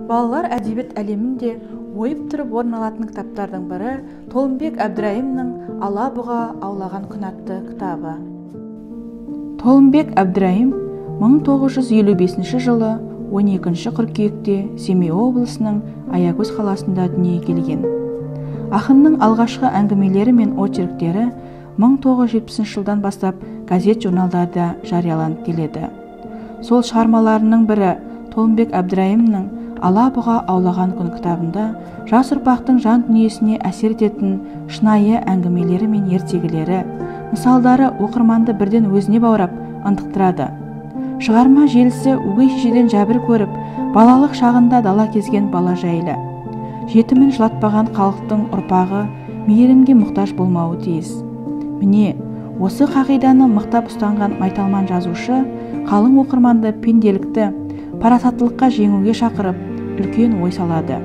Балалар әдебиет әлемінде ойып тұрып орын алатын кітаптардың бірі Толыбек Әдбірайымның «Алабұға, аулаған» атты кітабы. Толыбек Әдбірайым 1955 жылы 12 қыркүйекте Семей облысының Аягөз қаласында дүниеге келген. Ақынның алғашқы әңгімелері мен очерктері 1970 жылдан бастап газет-журналдарда жарияланып келеді. Сол шығармаларының бірі Толыбек Әдбірайымның «Алабұға, аулаған» кітабында жас ұрпақтың жан дүниесіне әсер ететін шынайы әңгімелері мен ертегілері, мысалдары оқырманды бірден өзіне баурап ынтықтырады. Шығарма желісі өгей шешеден жәбір көріп, балалық шағында дала кезген бала жайлы. Жетімін жылатпаған халықтың ұрпағы мейірімге мұқтаж болмауы тиіс. Міне, осы қағиданы мықтап ұстанған майталман жазушы қалың оқырманды пенделікті, парасаттылыққа жеңуге шақырып, үлкен ой салады.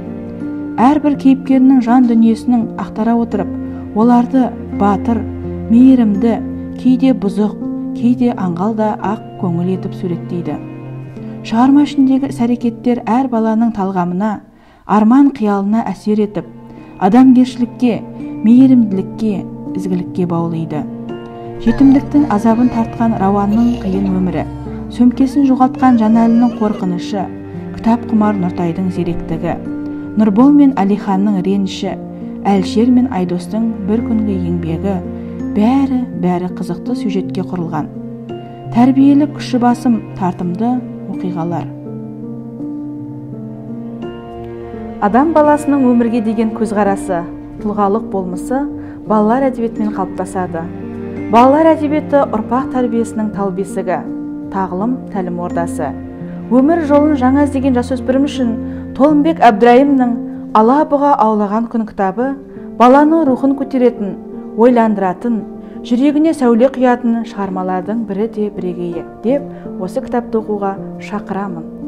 Әрбір кейіпкерінің жан дүниесінің ақтара отырып, оларды батыр, мейірімді, кейде бұзық, кейде аңғал да ақ көңіл етіп суреттейді. Шығарма ішіндегі іс-әрекеттер әр баланың талғамына, арман қиялына әсер етіп, адамгершілікке, мейірімділікке, ізгілікке баулайды. Жетімдіктің азабын тартқан Рауанның қиын өмірі, сөмкесін жоғалтқан Жанәлінің қорқынышы, кітап құмар Нұртайдың зеректігі, Нұрбол мен Әлиханның реніші, Әлшер мен Айдостың бір күнгі еңбегі, бәрі қызықты сюжетке құрылған. Тәрбиелік күші басым тартымды оқиғалар. Адам баласының өмірге деген көзқарасы, тұлғалық болмысы балалар әдебиетімен қалыптасады. Балалар әдебиеті ұрпақ тәрбиесінің тал бесігі, тағылым, тәлім ордасы. Өмір жолын жаңа іздеген жасөспірім үшін Толыбек Әдбірайымның «Алабұға, аулаған» кітабы баланың рухын көтеретін, ойландыратын, жүрегіне сәуле құятын шығармалардың бірі де бірегейі деп осы кітапты оқуға шақырамын.